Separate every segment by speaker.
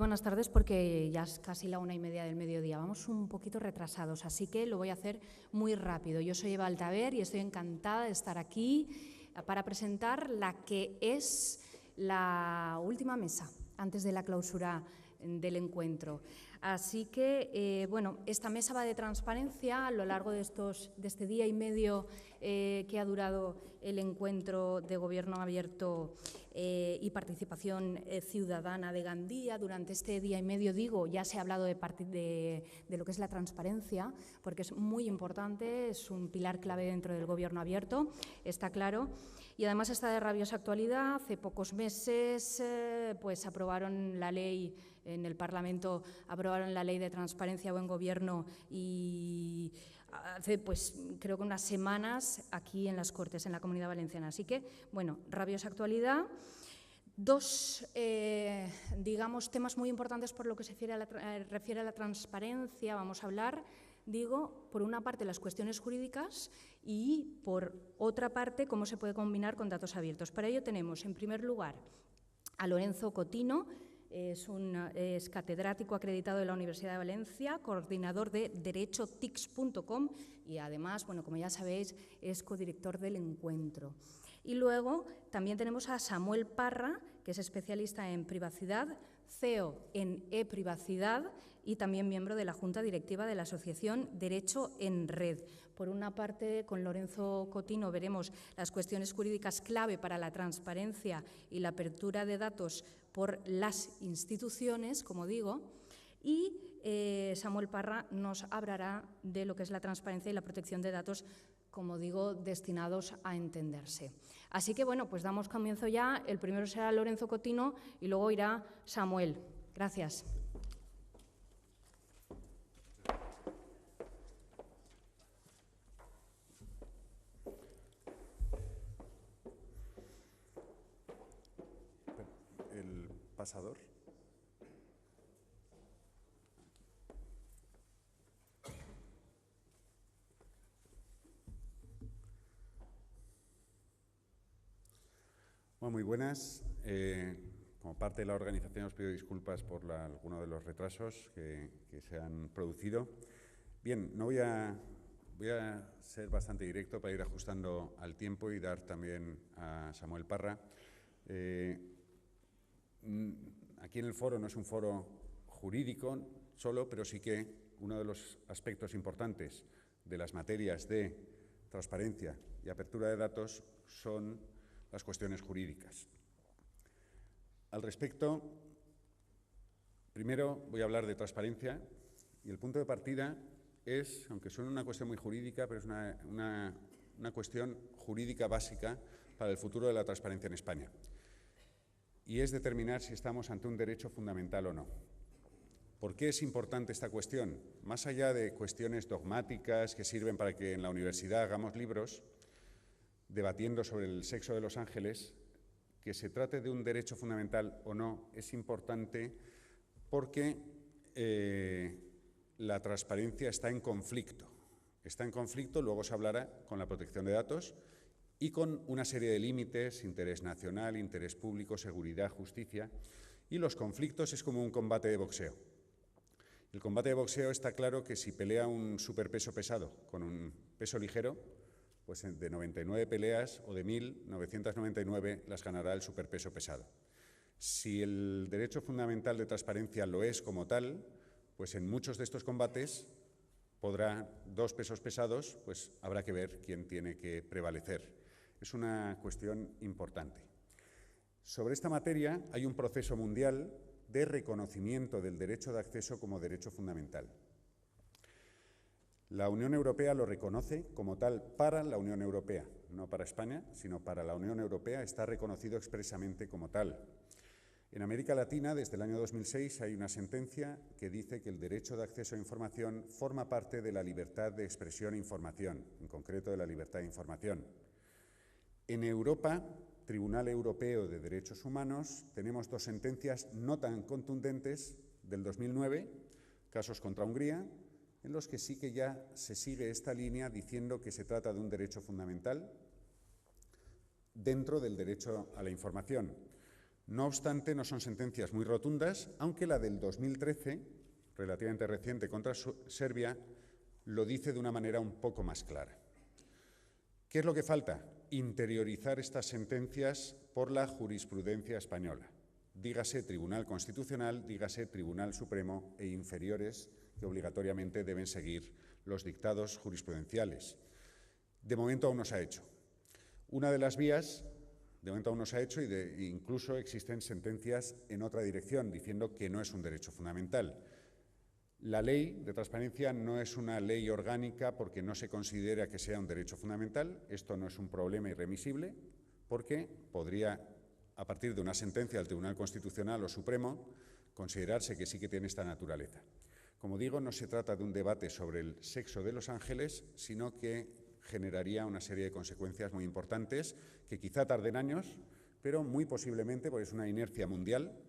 Speaker 1: buenas tardes porque ya es casi la 1:30 del mediodía. Vamos un poquito retrasados, así que lo voy a hacer muy rápido. Yo soy Eva Altaver y estoy encantada de estar aquí para presentar la que es la última mesa antes de la clausura del encuentro. Así que, bueno, esta mesa va de transparencia a lo largo de este día y medio que ha durado el encuentro de Gobierno Abierto y Participación Ciudadana de Gandía. Durante este día y medio, ya se ha hablado de lo que es la transparencia, porque es muy importante, es un pilar clave dentro del Gobierno Abierto, está claro. Y además está de rabiosa actualidad. Hace pocos meses pues aprobaron la ley en el Parlamento, aprobaron la Ley de Transparencia, Buen Gobierno y hace, pues, creo que unas semanas aquí en las Cortes, en la Comunidad Valenciana. Así que, bueno, rabiosa actualidad. Dos, digamos, temas muy importantes por lo que se refiere a la transparencia. Vamos a hablar, por una parte las cuestiones jurídicas y, por otra parte, cómo se puede combinar con datos abiertos. Para ello tenemos, en primer lugar, a Lorenzo Cotino. Es catedrático acreditado de la Universidad de Valencia, coordinador de derechotics.com y además, bueno, como ya sabéis, es codirector del encuentro. Y luego también tenemos a Samuel Parra, que es especialista en privacidad, CEO en ePrivacidad y también miembro de la Junta Directiva de la Asociación Derecho en Red. Por una parte, con Lorenzo Cotino veremos las cuestiones jurídicas clave para la transparencia y la apertura de datos por las instituciones, como digo, y Samuel Parra nos hablará de lo que es la transparencia y la protección de datos, como digo, destinados a entenderse. Así que, bueno, pues damos comienzo ya. El primero será Lorenzo Cotino y luego irá Samuel. Gracias.
Speaker 2: El pasador. Bueno, muy buenas. Como parte de la organización os pido disculpas por algunos de los retrasos que se han producido. Bien, voy a ser bastante directo para ir ajustando al tiempo y dar también a Samuel Parra. Aquí en el foro no es un foro jurídico solo, pero sí que uno de los aspectos importantes de las materias de transparencia y apertura de datos son las cuestiones jurídicas. Al respecto, primero voy a hablar de transparencia y el punto de partida es, aunque suene una cuestión muy jurídica, pero es una cuestión jurídica básica para el futuro de la transparencia en España. Y es determinar si estamos ante un derecho fundamental o no. ¿Por qué es importante esta cuestión? Más allá de cuestiones dogmáticas que sirven para que en la universidad hagamos libros debatiendo sobre el sexo de los ángeles, que se trate de un derecho fundamental o no es importante porque la transparencia está en conflicto. Está en conflicto, luego se hablará, con la protección de datos y con una serie de límites: interés nacional, interés público, seguridad, justicia. Y los conflictos es como un combate de boxeo. El combate de boxeo está claro que si pelea un superpeso pesado con un peso ligero, pues de 99 peleas o de 1.999 las ganará el superpeso pesado. Si el derecho fundamental de transparencia lo es como tal, pues en muchos de estos combates podrá dos pesos pesados, pues habrá que ver quién tiene que prevalecer. Es una cuestión importante. Sobre esta materia hay un proceso mundial de reconocimiento del derecho de acceso como derecho fundamental. La Unión Europea lo reconoce como tal para la Unión Europea, no para España, sino para la Unión Europea. Está reconocido expresamente como tal. En América Latina, desde el año 2006, hay una sentencia que dice que el derecho de acceso a información forma parte de la libertad de expresión e información, en concreto de la libertad de información. En Europa, Tribunal Europeo de Derechos Humanos, tenemos dos sentencias no tan contundentes del 2009, casos contra Hungría, en los que sí que ya se sigue esta línea diciendo que se trata de un derecho fundamental dentro del derecho a la información. No obstante, no son sentencias muy rotundas, aunque la del 2013, relativamente reciente contra Serbia, lo dice de una manera un poco más clara. ¿Qué es lo que falta? Interiorizar estas sentencias por la jurisprudencia española. Dígase Tribunal Constitucional, dígase Tribunal Supremo e inferiores que obligatoriamente deben seguir los dictados jurisprudenciales. De momento aún no se ha hecho. Una de las vías, de momento aún no se ha hecho, incluso existen sentencias en otra dirección, diciendo que no es un derecho fundamental. La ley de transparencia no es una ley orgánica porque no se considera que sea un derecho fundamental. Esto no es un problema irremisible porque podría, a partir de una sentencia del Tribunal Constitucional o Supremo, considerarse que sí que tiene esta naturaleza. Como digo, no se trata de un debate sobre el sexo de los ángeles, sino que generaría una serie de consecuencias muy importantes que quizá tarden años, pero muy posiblemente, porque es una inercia mundial,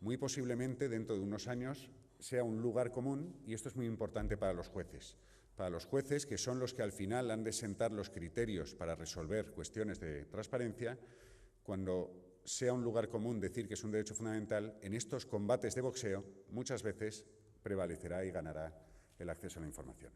Speaker 2: muy posiblemente dentro de unos años sea un lugar común, y esto es muy importante para los jueces, que son los que al final han de sentar los criterios para resolver cuestiones de transparencia. Cuando sea un lugar común decir que es un derecho fundamental, en estos combates de boxeo muchas veces prevalecerá y ganará el acceso a la información.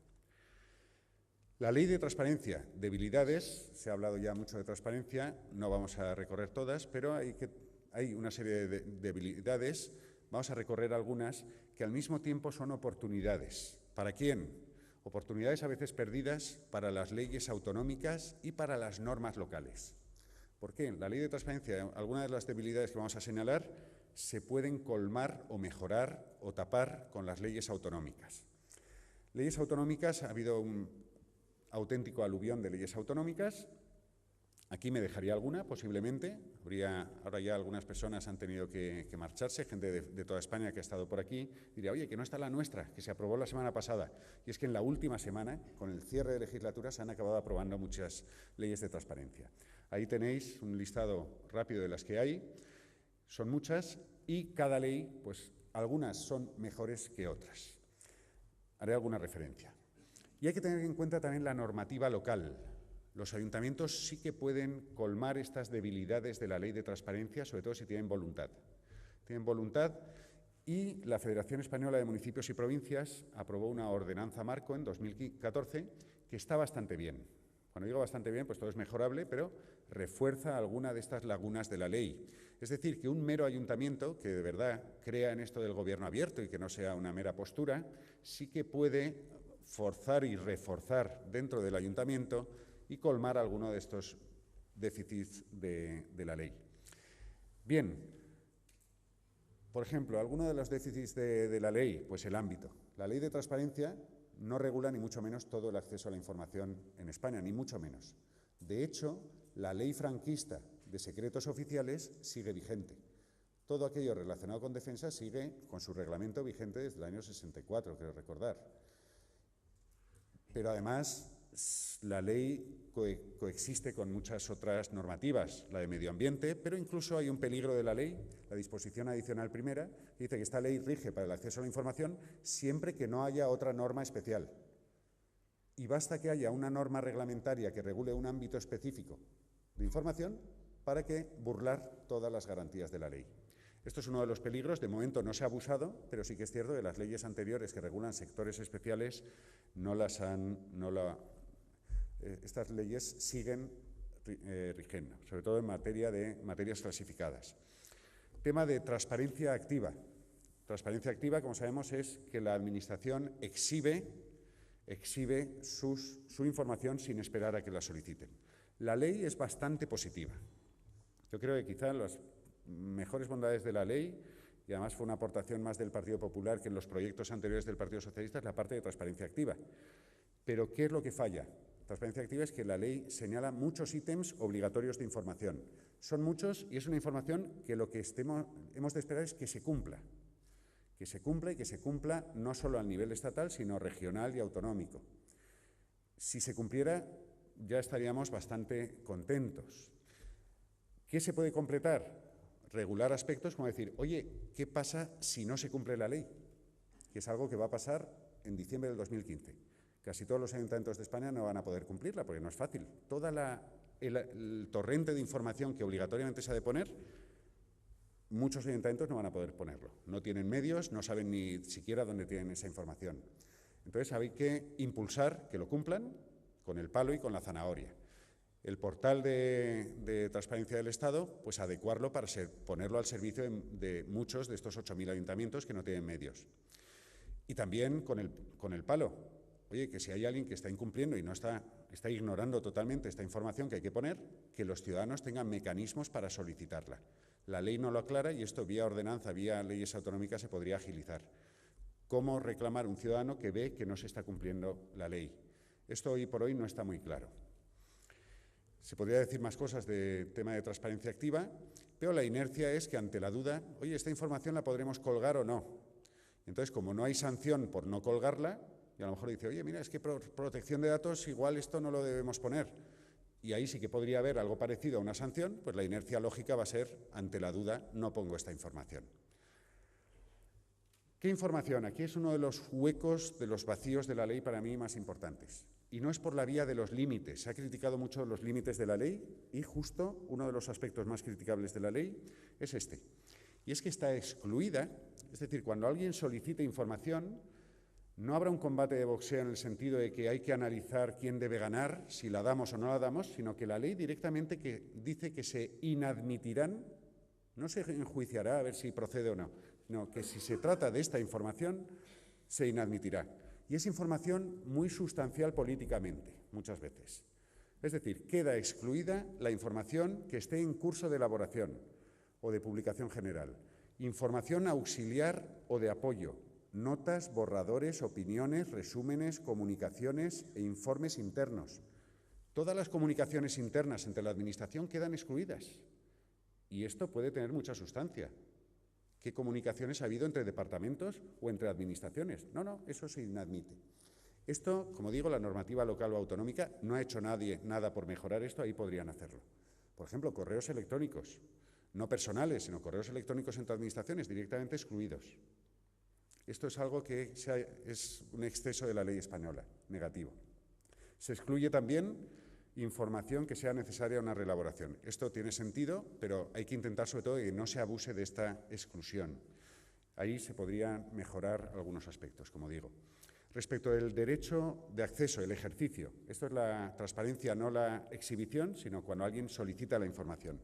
Speaker 2: La ley de transparencia, debilidades, se ha hablado ya mucho de transparencia, no vamos a recorrer todas, pero hay una serie de debilidades. Vamos a recorrer algunas que al mismo tiempo son oportunidades. ¿Para quién? Oportunidades a veces perdidas para las leyes autonómicas y para las normas locales. ¿Por qué? La ley de transparencia, algunas de las debilidades que vamos a señalar, se pueden colmar o mejorar o tapar con las leyes autonómicas. Leyes autonómicas, ha habido un auténtico aluvión de leyes autonómicas. Aquí me dejaría alguna, posiblemente. Ahora ya algunas personas han tenido que marcharse, gente de toda España que ha estado por aquí. Diría, oye, que no está la nuestra, que se aprobó la semana pasada. Y es que en la última semana, con el cierre de legislatura, se han acabado aprobando muchas leyes de transparencia. Ahí tenéis un listado rápido de las que hay. Son muchas y cada ley, pues algunas son mejores que otras. Haré alguna referencia. Y hay que tener en cuenta también la normativa local. Los ayuntamientos sí que pueden colmar estas debilidades de la ley de transparencia, sobre todo si tienen voluntad. Tienen voluntad y la Federación Española de Municipios y Provincias aprobó una ordenanza marco en 2014 que está bastante bien. Cuando digo bastante bien, pues todo es mejorable, pero refuerza alguna de estas lagunas de la ley. Es decir, que un mero ayuntamiento que de verdad crea en esto del gobierno abierto y que no sea una mera postura, sí que puede forzar y reforzar dentro del ayuntamiento y colmar alguno de estos déficits de la ley. Bien, por ejemplo, alguno de los déficits de la ley, pues el ámbito. La ley de transparencia no regula ni mucho menos todo el acceso a la información en España, ni mucho menos. De hecho, la ley franquista de secretos oficiales sigue vigente. Todo aquello relacionado con defensa sigue con su reglamento vigente desde el año 64, creo recordar. Pero además, la ley coexiste con muchas otras normativas, la de medio ambiente, pero incluso hay un peligro de la ley, la disposición adicional primera, que dice que esta ley rige para el acceso a la información siempre que no haya otra norma especial. Y basta que haya una norma reglamentaria que regule un ámbito específico de información para que burlar todas las garantías de la ley. Esto es uno de los peligros. De momento no se ha abusado, pero sí que es cierto que las leyes anteriores que regulan sectores especiales estas leyes siguen rigiendo, sobre todo en materia de materias clasificadas. Tema de transparencia activa. Transparencia activa, como sabemos, es que la Administración exhibe su información sin esperar a que la soliciten. La ley es bastante positiva. Yo creo que quizá las mejores bondades de la ley, y además fue una aportación más del Partido Popular que en los proyectos anteriores del Partido Socialista, es la parte de transparencia activa. Pero ¿qué es lo que falla? Transparencia activa es que la ley señala muchos ítems obligatorios de información. Son muchos y es una información que lo que hemos de esperar es que se cumpla. Que se cumpla y que se cumpla no solo a nivel estatal, sino regional y autonómico. Si se cumpliera, ya estaríamos bastante contentos. ¿Qué se puede completar? Regular aspectos como decir, oye, ¿qué pasa si no se cumple la ley? Que es algo que va a pasar en diciembre del 2015. Casi todos los ayuntamientos de España no van a poder cumplirla porque no es fácil. Todo el torrente de información que obligatoriamente se ha de poner muchos ayuntamientos no van a poder ponerlo. No tienen medios, no saben ni siquiera dónde tienen esa información. Entonces hay que impulsar que lo cumplan con el palo y con la zanahoria. El portal de transparencia del Estado, pues adecuarlo para ponerlo al servicio de muchos de estos 8.000 ayuntamientos que no tienen medios. Y también con el palo. Oye, que si hay alguien que está incumpliendo y no está ignorando totalmente esta información que hay que poner, que los ciudadanos tengan mecanismos para solicitarla. La ley no lo aclara y esto vía ordenanza, vía leyes autonómicas se podría agilizar. ¿Cómo reclamar un ciudadano que ve que no se está cumpliendo la ley? Esto hoy por hoy no está muy claro. Se podría decir más cosas de tema de transparencia activa, pero la inercia es que ante la duda, oye, esta información la podremos colgar o no. Entonces, como no hay sanción por no colgarla, y a lo mejor dice, oye, mira, es que por protección de datos igual esto no lo debemos poner. Y ahí sí que podría haber algo parecido a una sanción, pues la inercia lógica va a ser, ante la duda, no pongo esta información. ¿Qué información? Aquí es uno de los huecos, de los vacíos de la ley para mí más importantes. Y no es por la vía de los límites. Se ha criticado mucho los límites de la ley y justo uno de los aspectos más criticables de la ley es este. Y es que está excluida, es decir, cuando alguien solicite información, no habrá un combate de boxeo en el sentido de que hay que analizar quién debe ganar, si la damos o no la damos, sino que la ley directamente dice que se inadmitirán, no se enjuiciará a ver si procede o no, sino que si se trata de esta información, se inadmitirá. Y es información muy sustancial políticamente, muchas veces. Es decir, queda excluida la información que esté en curso de elaboración o de publicación general, información auxiliar o de apoyo, notas, borradores, opiniones, resúmenes, comunicaciones e informes internos. Todas las comunicaciones internas entre la Administración quedan excluidas. Y esto puede tener mucha sustancia. ¿Qué comunicaciones ha habido entre departamentos o entre administraciones? No, eso se inadmite. Esto, como digo, la normativa local o autonómica no ha hecho nada por mejorar esto, ahí podrían hacerlo. Por ejemplo, correos electrónicos, no personales, sino correos electrónicos entre administraciones directamente excluidos. Esto es algo que es un exceso de la ley española, negativo. Se excluye también información que sea necesaria a una reelaboración. Esto tiene sentido, pero hay que intentar sobre todo que no se abuse de esta exclusión. Ahí se podrían mejorar algunos aspectos, como digo. Respecto del derecho de acceso, el ejercicio. Esto es la transparencia, no la exhibición, sino cuando alguien solicita la información.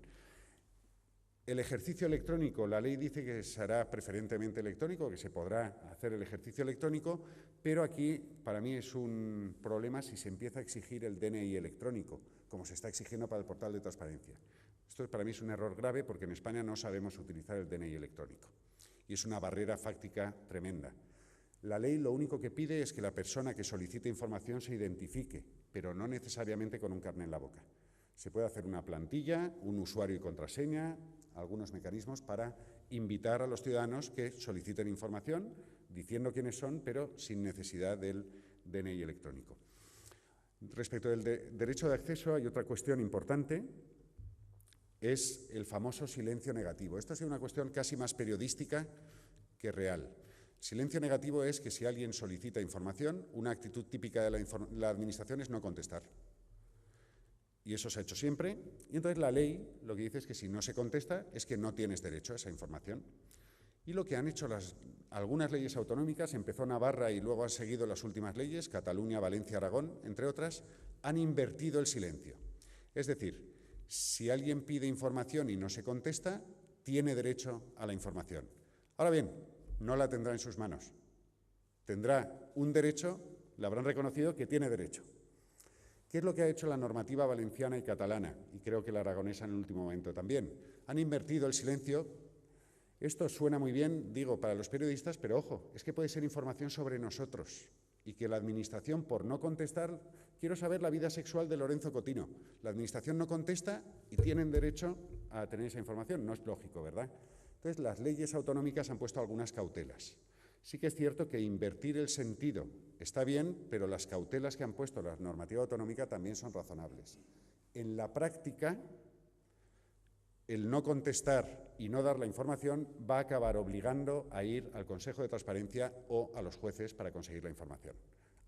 Speaker 2: El ejercicio electrónico, la ley dice que será preferentemente electrónico, que se podrá hacer el ejercicio electrónico, pero aquí para mí es un problema si se empieza a exigir el DNI electrónico, como se está exigiendo para el portal de transparencia. Esto para mí es un error grave porque en España no sabemos utilizar el DNI electrónico y es una barrera fáctica tremenda. La ley lo único que pide es que la persona que solicite información se identifique, pero no necesariamente con un carné en la boca. Se puede hacer una plantilla, un usuario y contraseña, algunos mecanismos para invitar a los ciudadanos que soliciten información diciendo quiénes son, pero sin necesidad del DNI electrónico. Respecto del derecho de acceso hay otra cuestión importante, es el famoso silencio negativo. Esta es una cuestión casi más periodística que real. Silencio negativo es que si alguien solicita información, una actitud típica de la Administración es no contestar. Y eso se ha hecho siempre. Y entonces la ley lo que dice es que si no se contesta es que no tienes derecho a esa información. Y lo que han hecho algunas leyes autonómicas, empezó Navarra y luego han seguido las últimas leyes, Cataluña, Valencia, Aragón, entre otras, han invertido el silencio. Es decir, si alguien pide información y no se contesta, tiene derecho a la información. Ahora bien, no la tendrá en sus manos. Tendrá un derecho, le habrán reconocido que tiene derecho. ¿Qué es lo que ha hecho la normativa valenciana y catalana? Y creo que la aragonesa en el último momento también. Han invertido el silencio. Esto suena muy bien, digo, para los periodistas, pero ojo, es que puede ser información sobre nosotros y que la Administración, por no contestar, quiero saber la vida sexual de Lorenzo Cotino. La Administración no contesta y tienen derecho a tener esa información. No es lógico, ¿verdad? Entonces, las leyes autonómicas han puesto algunas cautelas. Sí que es cierto que invertir el sentido está bien, pero las cautelas que han puesto la normativa autonómica también son razonables. En la práctica, el no contestar y no dar la información va a acabar obligando a ir al Consejo de Transparencia o a los jueces para conseguir la información,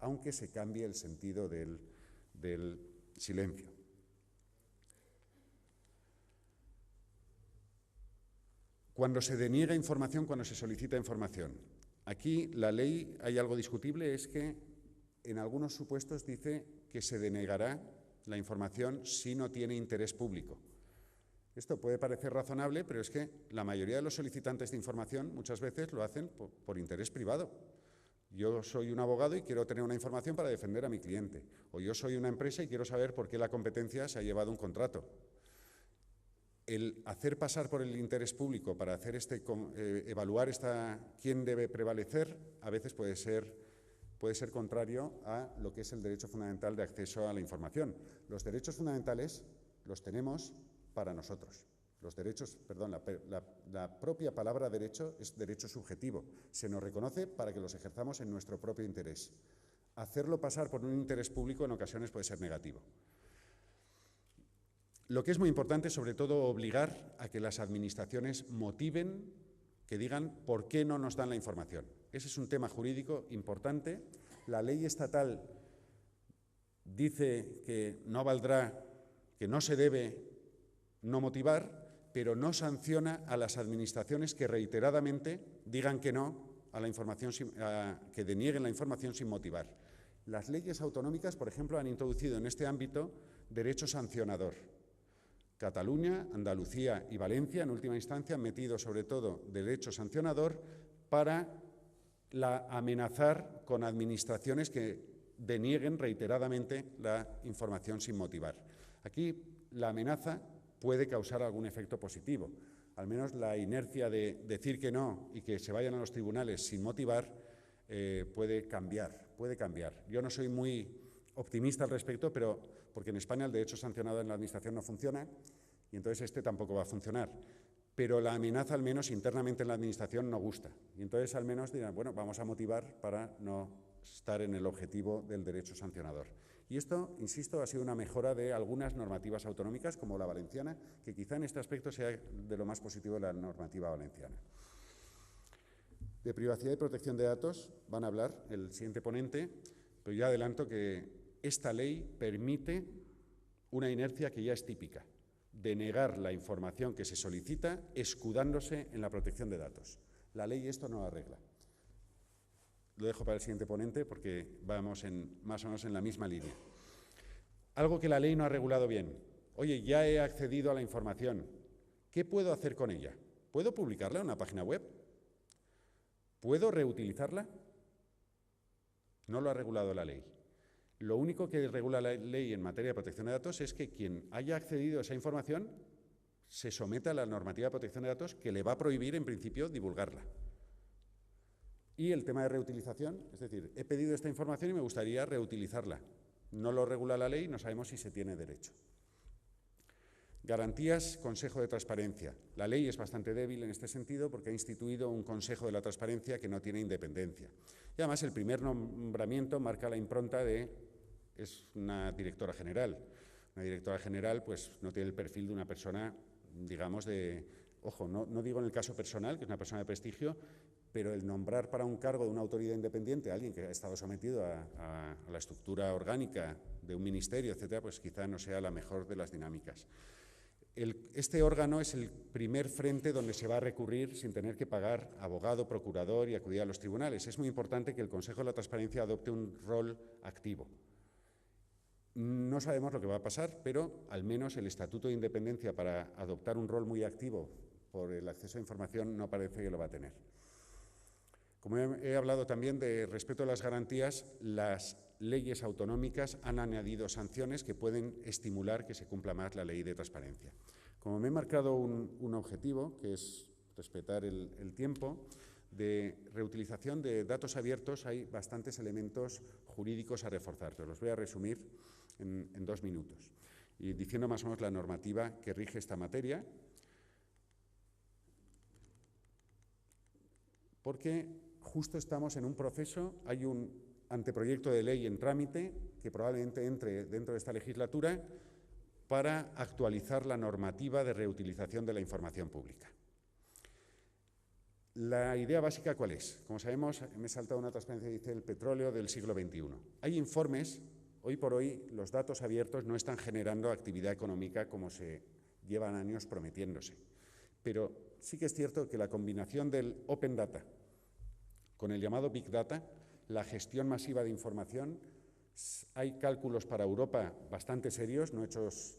Speaker 2: aunque se cambie el sentido del silencio. Cuando se deniega información, cuando se solicita información. Aquí la ley, hay algo discutible, es que en algunos supuestos dice que se denegará la información si no tiene interés público. Esto puede parecer razonable, pero es que la mayoría de los solicitantes de información muchas veces lo hacen por interés privado. Yo soy un abogado y quiero tener una información para defender a mi cliente. O yo soy una empresa y quiero saber por qué la competencia se ha llevado un contrato. El hacer pasar por el interés público para hacer evaluar quién debe prevalecer, a veces puede ser contrario a lo que es el derecho fundamental de acceso a la información. Los derechos fundamentales los tenemos para nosotros. Los derechos, perdón, la propia palabra derecho es derecho subjetivo. Se nos reconoce para que los ejerzamos en nuestro propio interés. Hacerlo pasar por un interés público en ocasiones puede ser negativo. Lo que es muy importante, sobre todo, obligar a que las administraciones motiven, que digan por qué no nos dan la información. Ese es un tema jurídico importante. La ley estatal dice que no valdrá, que no se debe no motivar, pero no sanciona a las administraciones que reiteradamente digan que no a la información, que denieguen la información sin motivar. Las leyes autonómicas, por ejemplo, han introducido en este ámbito derecho sancionador. Cataluña, Andalucía y Valencia, en última instancia, han metido sobre todo derecho sancionador para amenazar con administraciones que denieguen reiteradamente la información sin motivar. Aquí la amenaza puede causar algún efecto positivo. Al menos la inercia de decir que no y que se vayan a los tribunales sin motivar puede cambiar. Yo no soy muy optimista al respecto, pero porque en España el derecho sancionado en la administración no funciona y entonces este tampoco va a funcionar. Pero la amenaza, al menos internamente en la administración, no gusta. Y entonces al menos dirán, bueno, vamos a motivar para no estar en el objetivo del derecho sancionador. Y esto, insisto, ha sido una mejora de algunas normativas autonómicas, como la valenciana, que quizá en este aspecto sea de lo más positivo de la normativa valenciana. De privacidad y protección de datos van a hablar el siguiente ponente, pero ya adelanto que esta ley permite una inercia que ya es típica, de negar la información que se solicita escudándose en la protección de datos. La ley esto no arregla. Lo dejo para el siguiente ponente porque vamos más o menos en la misma línea. Algo que la ley no ha regulado bien. Oye, ya he accedido a la información. ¿Qué puedo hacer con ella? ¿Puedo publicarla en una página web? ¿Puedo reutilizarla? No lo ha regulado la ley. Lo único que regula la ley en materia de protección de datos es que quien haya accedido a esa información se someta a la normativa de protección de datos que le va a prohibir, en principio, divulgarla. Y el tema de reutilización, es decir, he pedido esta información y me gustaría reutilizarla. No lo regula la ley, no sabemos si se tiene derecho. Garantías, Consejo de Transparencia. La ley es bastante débil en este sentido porque ha instituido un Consejo de la Transparencia que no tiene independencia. Y además el primer nombramiento marca la impronta es una directora general. Una directora general pues no tiene el perfil de una persona, digamos, ojo, no digo en el caso personal, que es una persona de prestigio, pero el nombrar para un cargo de una autoridad independiente a alguien que ha estado sometido a la estructura orgánica de un ministerio, etcétera, pues quizá no sea la mejor de las dinámicas. Este órgano es el primer frente donde se va a recurrir sin tener que pagar abogado, procurador y acudir a los tribunales. Es muy importante que el Consejo de la Transparencia adopte un rol activo. No sabemos lo que va a pasar, pero al menos el Estatuto de Independencia para adoptar un rol muy activo por el acceso a información no parece que lo va a tener. Como he hablado también de respeto a las garantías, las leyes autonómicas han añadido sanciones que pueden estimular que se cumpla más la ley de transparencia. Como me he marcado un objetivo, que es respetar el tiempo, de reutilización de datos abiertos hay bastantes elementos jurídicos a reforzar. Te los voy a resumir en 2 minutos. Y diciendo más o menos la normativa que rige esta materia, porque justo estamos en un proceso, hay un anteproyecto de ley en trámite que probablemente entre dentro de esta legislatura para actualizar la normativa de reutilización de la información pública. La idea básica, ¿cuál es? Como sabemos, me he saltado una transparencia que dice el petróleo del siglo XXI. Hay informes, hoy por hoy los datos abiertos no están generando actividad económica como se llevan años prometiéndose, pero sí que es cierto que la combinación del Open Data con el llamado Big Data, la gestión masiva de información, hay cálculos para Europa bastante serios, no hechos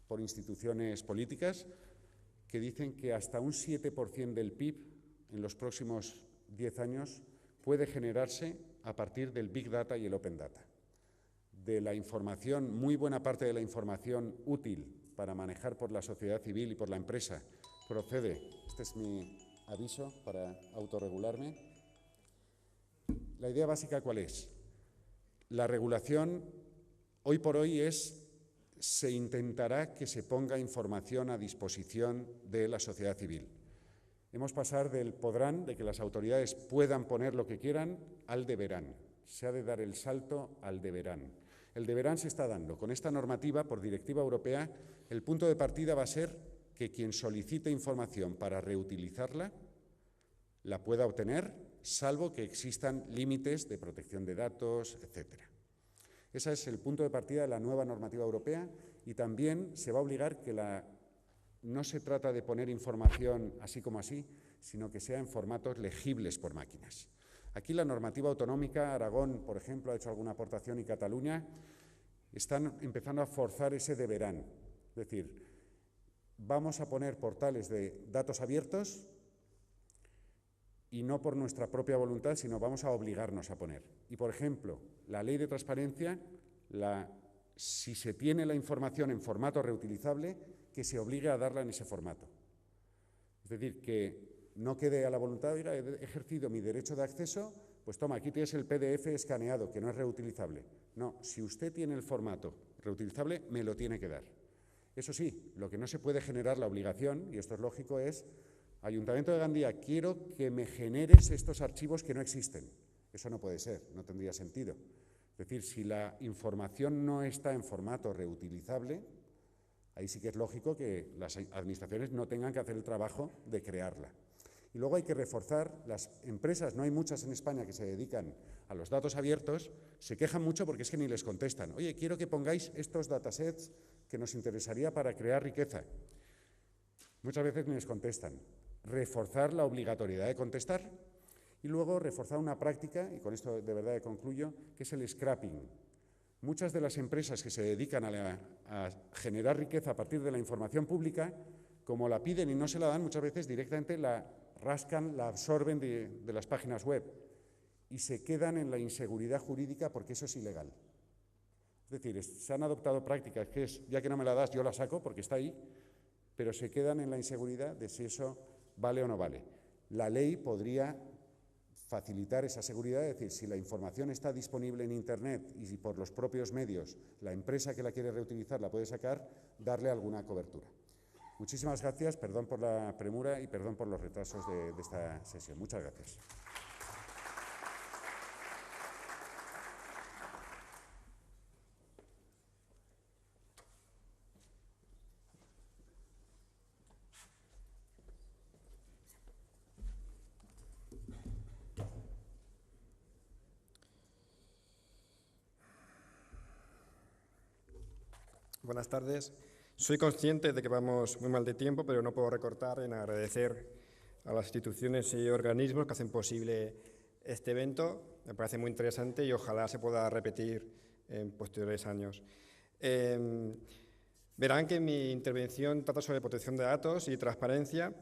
Speaker 2: por instituciones políticas, que dicen que hasta un 7% del PIB en los próximos 10 años puede generarse a partir del Big Data y el Open Data. De la información, muy buena parte de la información útil para manejar por la sociedad civil y por la empresa procede, este es mi aviso para autorregularme. La idea básica, ¿cuál es? La regulación, hoy por hoy, se intentará que se ponga información a disposición de la sociedad civil. Hemos pasado del podrán, de que las autoridades puedan poner lo que quieran, al deberán. Se ha de dar el salto al deberán. El deberán se está dando. Con esta normativa, por directiva europea, el punto de partida va a ser que quien solicite información para reutilizarla la pueda obtener, salvo que existan límites de protección de datos, etc. Ese es el punto de partida de la nueva normativa europea y también se va a obligar que no se trata de poner información así como así, sino que sea en formatos legibles por máquinas. Aquí la normativa autonómica, Aragón, por ejemplo, ha hecho alguna aportación y Cataluña, están empezando a forzar ese deberán. Es decir, vamos a poner portales de datos abiertos y no por nuestra propia voluntad, sino vamos a obligarnos a poner. Y, por ejemplo, la ley de transparencia, si se tiene la información en formato reutilizable, que se obligue a darla en ese formato. Es decir, que no quede a la voluntad, mira, he ejercido mi derecho de acceso, pues toma, aquí tienes el PDF escaneado, que no es reutilizable. No, si usted tiene el formato reutilizable, me lo tiene que dar. Eso sí, lo que no se puede generar la obligación, y esto es lógico, es Ayuntamiento de Gandía, quiero que me generes estos archivos que no existen. Eso no puede ser, no tendría sentido. Es decir, si la información no está en formato reutilizable, ahí sí que es lógico que las administraciones no tengan que hacer el trabajo de crearla. Y luego hay que reforzar, las empresas, no hay muchas en España que se dedican a los datos abiertos, se quejan mucho porque es que ni les contestan. Oye, quiero que pongáis estos datasets que nos interesaría para crear riqueza. Muchas veces ni les contestan. Reforzar la obligatoriedad de contestar y luego reforzar una práctica, y con esto de verdad concluyo, que es el scrapping. Muchas de las empresas que se dedican a generar riqueza a partir de la información pública, como la piden y no se la dan, muchas veces directamente la rascan, la absorben de las páginas web y se quedan en la inseguridad jurídica porque eso es ilegal. Es decir, se han adoptado prácticas que es, ya que no me la das, yo la saco porque está ahí, pero se quedan en la inseguridad de si eso vale o no vale. La ley podría facilitar esa seguridad, es decir, si la información está disponible en Internet y si por los propios medios la empresa que la quiere reutilizar la puede sacar, darle alguna cobertura. Muchísimas gracias, perdón por la premura y perdón por los retrasos de esta sesión. Muchas gracias.
Speaker 3: Buenas tardes. Soy consciente de que vamos muy mal de tiempo, pero no puedo recortar en agradecer a las instituciones y organismos que hacen posible este evento. Me parece muy interesante y ojalá se pueda repetir en posteriores años. Verán que mi intervención trata sobre protección de datos y transparencia.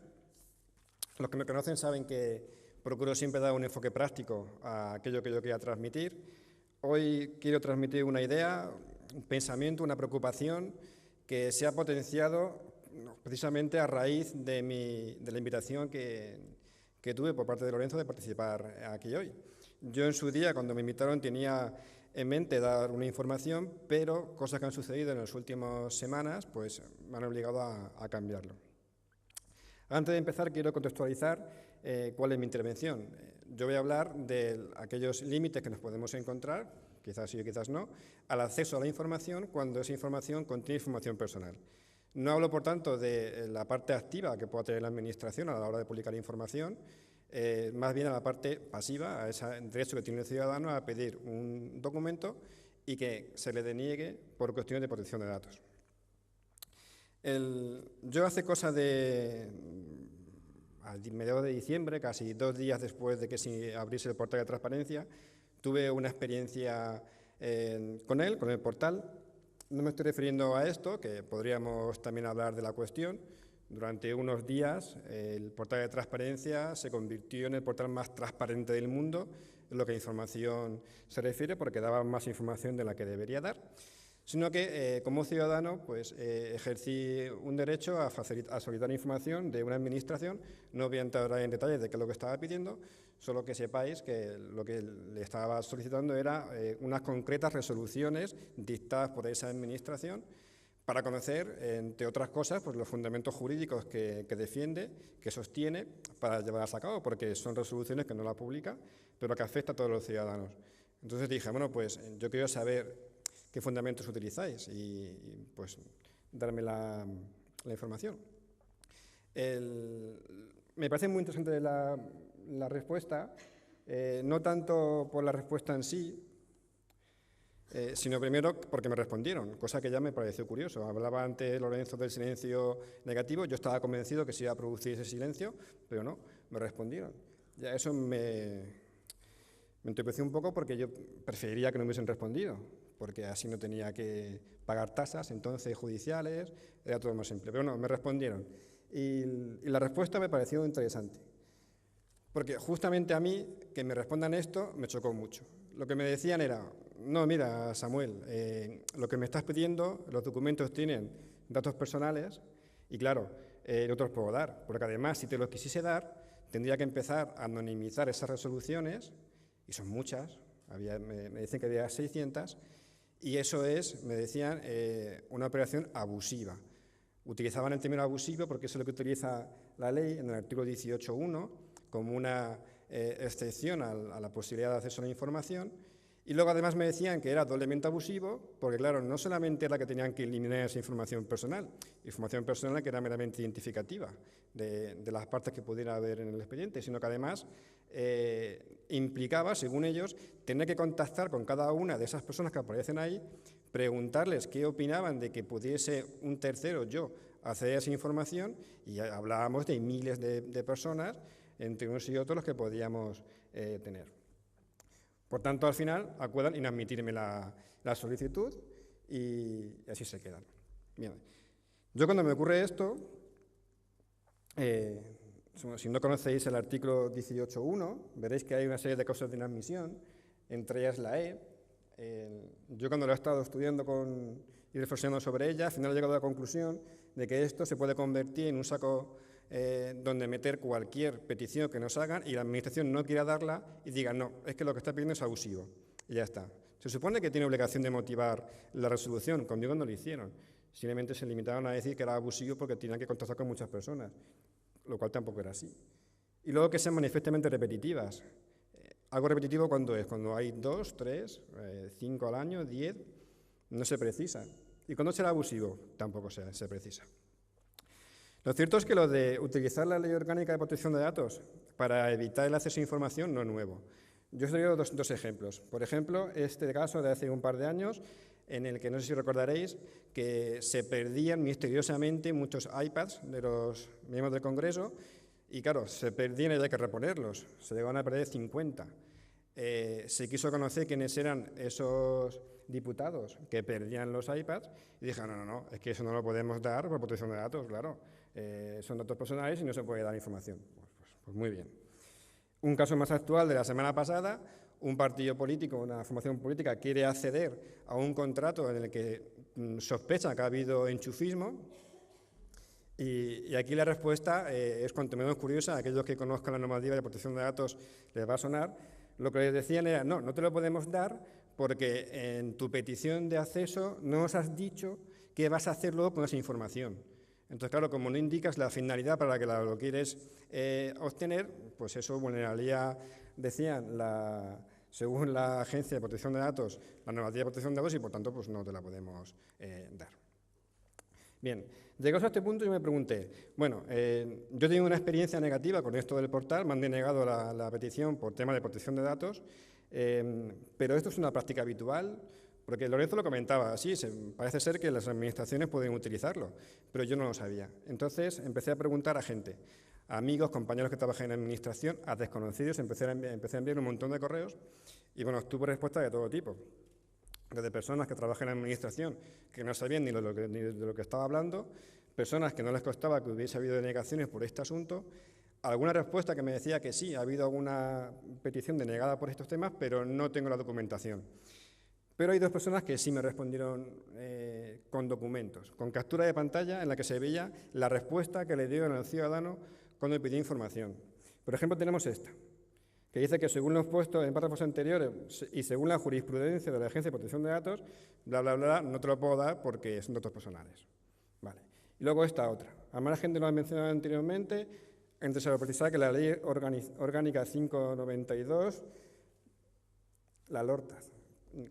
Speaker 3: Los que me conocen saben que procuro siempre dar un enfoque práctico a aquello que yo quería transmitir. Hoy quiero transmitir una idea, un pensamiento, una preocupación que se ha potenciado precisamente a raíz de la invitación que tuve por parte de Lorenzo de participar aquí hoy. Yo en su día, cuando me invitaron, tenía en mente dar una información, pero cosas que han sucedido en las últimas semanas pues, me han obligado a cambiarlo. Antes de empezar, quiero contextualizar cuál es mi intervención. Yo voy a hablar de aquellos límites que nos podemos encontrar, quizás sí o quizás no, al acceso a la información cuando esa información contiene información personal. No hablo, por tanto, de la parte activa que pueda tener la Administración a la hora de publicar información, más bien a la parte pasiva, a ese derecho que tiene el ciudadano a pedir un documento y que se le deniegue por cuestiones de protección de datos. Yo hace cosa de a mediados de diciembre, casi 2 días después de que se abriese el portal de transparencia, tuve una experiencia con el portal. No me estoy refiriendo a esto, que podríamos también hablar de la cuestión. Durante unos días, el portal de transparencia se convirtió en el portal más transparente del mundo, en lo que a información se refiere, porque daba más información de la que debería dar, sino que como ciudadano pues, ejercí un derecho a solicitar información de una administración. No voy a entrar en detalles de qué es lo que estaba pidiendo, solo que sepáis que lo que le estaba solicitando era unas concretas resoluciones dictadas por esa administración para conocer, entre otras cosas, pues, los fundamentos jurídicos que defiende, que sostiene para llevarlas a cabo, porque son resoluciones que no la publica, pero que afectan a todos los ciudadanos. Entonces dije, bueno, pues yo quiero saber qué fundamentos utilizáis y pues darme la información. Me parece muy interesante la respuesta, no tanto por la respuesta en sí, sino primero porque me respondieron, cosa que ya me pareció curioso. Hablaba antes Lorenzo del silencio negativo, yo estaba convencido que se iba a producir ese silencio, pero no, me respondieron. Ya eso me entorpeció un poco, porque yo preferiría que no me hubiesen respondido, porque así no tenía que pagar tasas entonces judiciales, era todo más simple. Pero no, me respondieron. Y la respuesta me pareció interesante, porque justamente a mí, que me respondan esto, me chocó mucho. Lo que me decían era, no, mira, Samuel, lo que me estás pidiendo, los documentos tienen datos personales y claro, no te los puedo dar, porque además, si te los quisiese dar, tendría que empezar a anonimizar esas resoluciones, y son muchas, me dicen que había 600, y eso es, me decían, una operación abusiva. Utilizaban el término abusivo porque eso es lo que utiliza la ley en el artículo 18.1 como una excepción a la posibilidad de acceso a la información. Y luego además me decían que era doblemente abusivo porque, claro, no solamente era que tenían que eliminar esa información personal que era meramente identificativa de las partes que pudiera haber en el expediente, sino que además implicaba, según ellos, tener que contactar con cada una de esas personas que aparecen ahí, preguntarles qué opinaban de que pudiese un tercero, yo, acceder a esa información, y hablábamos de miles de personas, entre unos y otros, los que podíamos tener. Por tanto, al final, acuerdan inadmitirme la solicitud y así se quedan. Bien. Yo cuando me ocurre esto, si no conocéis el artículo 18.1, veréis que hay una serie de causas de inadmisión, entre ellas la E. Yo cuando lo he estado estudiando y reflexionando sobre ella, al final he llegado a la conclusión de que esto se puede convertir en un saco donde meter cualquier petición que nos hagan y la administración no quiera darla y diga, no, es que lo que está pidiendo es abusivo. Y ya está. Se supone que tiene obligación de motivar la resolución, conmigo no lo hicieron. Simplemente se limitaron a decir que era abusivo porque tenían que contactar con muchas personas, lo cual tampoco era así. Y luego que sean manifiestamente repetitivas. Algo repetitivo, ¿cuándo es? Cuando hay 2, 3, 5 al año, 10, no se precisa. ¿Y cuándo será abusivo? Tampoco se precisa. Lo cierto es que lo de utilizar la Ley Orgánica de Protección de Datos para evitar el acceso a información no es nuevo. Yo os doy dos ejemplos. Por ejemplo, este caso de hace un par de años, en el que no sé si recordaréis que se perdían misteriosamente muchos iPads de los miembros del Congreso y, claro, se perdían y había que reponerlos. Se llegaban a perder 50. Se quiso conocer quiénes eran esos diputados que perdían los iPads y dijeron, no, es que eso no lo podemos dar por protección de datos, claro. Son datos personales y no se puede dar información. Pues muy bien. Un caso más actual de la semana pasada, un partido político, una formación política quiere acceder a un contrato en el que sospecha que ha habido enchufismo y aquí la respuesta es cuanto menos curiosa. A aquellos que conozcan la normativa de protección de datos les va a sonar. Lo que les decían era, no te lo podemos dar porque en tu petición de acceso no nos has dicho qué vas a hacer luego con esa información. Entonces, claro, como no indicas la finalidad para la que lo quieres obtener, pues eso vulneraría, decían, según la Agencia de Protección de Datos, la normativa de protección de datos y, por tanto, pues no te la podemos dar. Bien, llegados a este punto yo me pregunté, bueno, yo tengo una experiencia negativa con esto del portal, me han denegado la petición por tema de protección de datos, pero esto es una práctica habitual. Porque Lorenzo lo comentaba, sí, parece ser que las administraciones pueden utilizarlo, pero yo no lo sabía. Entonces empecé a preguntar a gente. amigos, compañeros que trabajan en administración, a desconocidos, empecé a enviar un montón de correos y bueno, obtuve respuestas de todo tipo. Desde personas que trabajan en administración, que no sabían ni de lo que estaba hablando, personas que no les costaba que hubiese habido denegaciones por este asunto, alguna respuesta que me decía que sí, ha habido alguna petición denegada por estos temas, pero no tengo la documentación. Pero hay dos personas que sí me respondieron con documentos, con captura de pantalla en la que se veía la respuesta que le dieron al ciudadano cuando pidió información. Por ejemplo, tenemos esta, que dice que según los puestos en párrafos anteriores y según la jurisprudencia de la Agencia de Protección de Datos, bla, bla, bla, no te lo puedo dar porque son datos personales. Vale. Y luego esta otra. Al margen de lo mencionado anteriormente, es necesario precisar que la Ley Orgánica 592, la LORTAZ.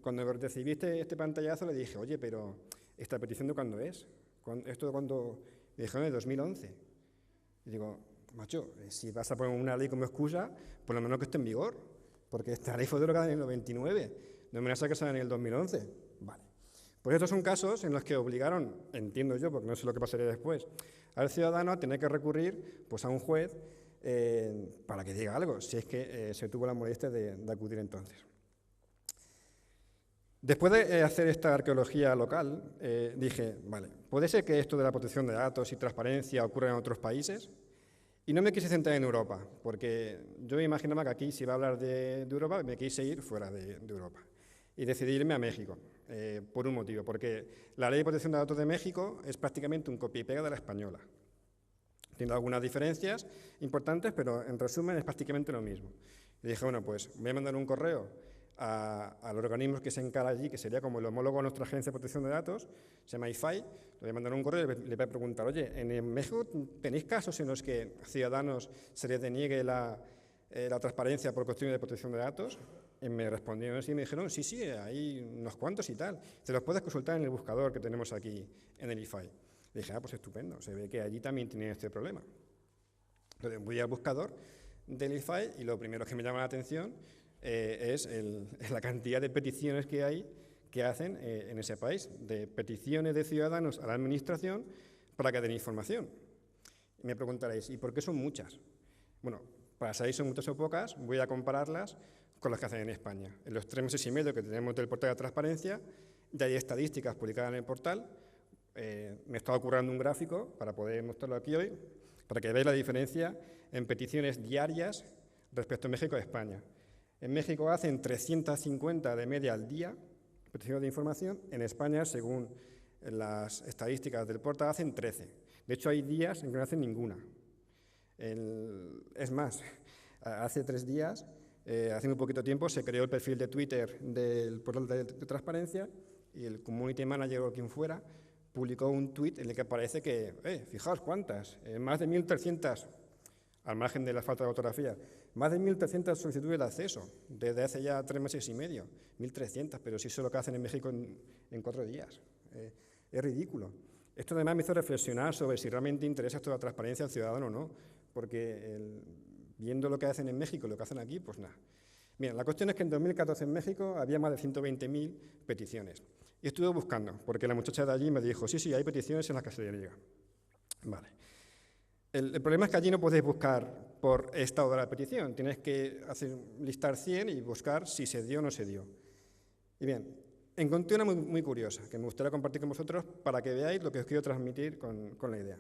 Speaker 3: Cuando recibiste este pantallazo le dije, oye, pero ¿esta petición de cuándo es? ¿Esto de cuándo? Me dijeron, de 2011. Y digo, macho, si vas a poner una ley como excusa, por lo menos que esté en vigor, porque esta ley fue derogada en el 99, no me la saques en el 2011. Vale. Pues estos son casos en los que obligaron, entiendo yo, porque no sé lo que pasaría después, al ciudadano a tener que recurrir pues, a un juez para que diga algo, si es que se tuvo la molestia de acudir entonces. Después de hacer esta arqueología local, dije, vale, ¿puede ser que esto de la protección de datos y transparencia ocurra en otros países? Y no me quise centrar en Europa, porque yo me imaginaba que aquí, si iba a hablar de Europa, me quise ir fuera de Europa. Y decidí irme a México, por un motivo, porque la Ley de Protección de Datos de México es prácticamente un copia y pega de la española. Tiene algunas diferencias importantes, pero en resumen es prácticamente lo mismo. Y dije, bueno, pues voy a mandar un correo a los organismos que se encarga allí, que sería como el homólogo a nuestra Agencia de Protección de Datos, se llama IFAI, le voy a mandar un correo y le voy a preguntar, oye, ¿en México tenéis casos en los que a ciudadanos se les deniegue la transparencia por cuestiones de protección de datos? Y me respondieron así y me dijeron, sí, hay unos cuantos y tal, te los puedes consultar en el buscador que tenemos aquí en el IFAI. Le dije, pues estupendo, se ve que allí también tienen este problema. Entonces voy al buscador del IFAI y lo primero que me llama la atención es la cantidad de peticiones que hay que hacen en ese país, de peticiones de ciudadanos a la administración para que den información. Y me preguntaréis, ¿y por qué son muchas? Bueno, para saber si son muchas o pocas, voy a compararlas con las que hacen en España. En los 3 meses y medio que tenemos del portal de transparencia, ya hay estadísticas publicadas en el portal. Me estaba currando un gráfico para poder mostrarlo aquí hoy, para que veáis la diferencia en peticiones diarias respecto a México y España. En México hacen 350 de media al día, peticiones de información. En España, según las estadísticas del portal, hacen 13. De hecho, hay días en que no hacen ninguna. Es más, hace 3 días, hace muy poquito tiempo, se creó el perfil de Twitter del portal de transparencia y el community manager o quien fuera publicó un tweet en el que aparece que, fijaos cuántas, más de 1.300, al margen de la falta de ortografía, más de 1.300 solicitudes de acceso desde hace ya 3 meses y medio. 1.300, pero si eso es lo que hacen en México en 4 días. Es ridículo. Esto además me hizo reflexionar sobre si realmente interesa esto de la transparencia al ciudadano o no, porque viendo lo que hacen en México y lo que hacen aquí, pues nada. Bien, la cuestión es que en 2014 en México había más de 120.000 peticiones. Y estuve buscando, porque la muchacha de allí me dijo, sí, hay peticiones en las que se llega. Vale. El problema es que allí no podéis buscar por estado de la petición, tienes que listar 100 y buscar si se dio o no se dio. Y bien, encontré una muy curiosa, que me gustaría compartir con vosotros para que veáis lo que os quiero transmitir con la idea.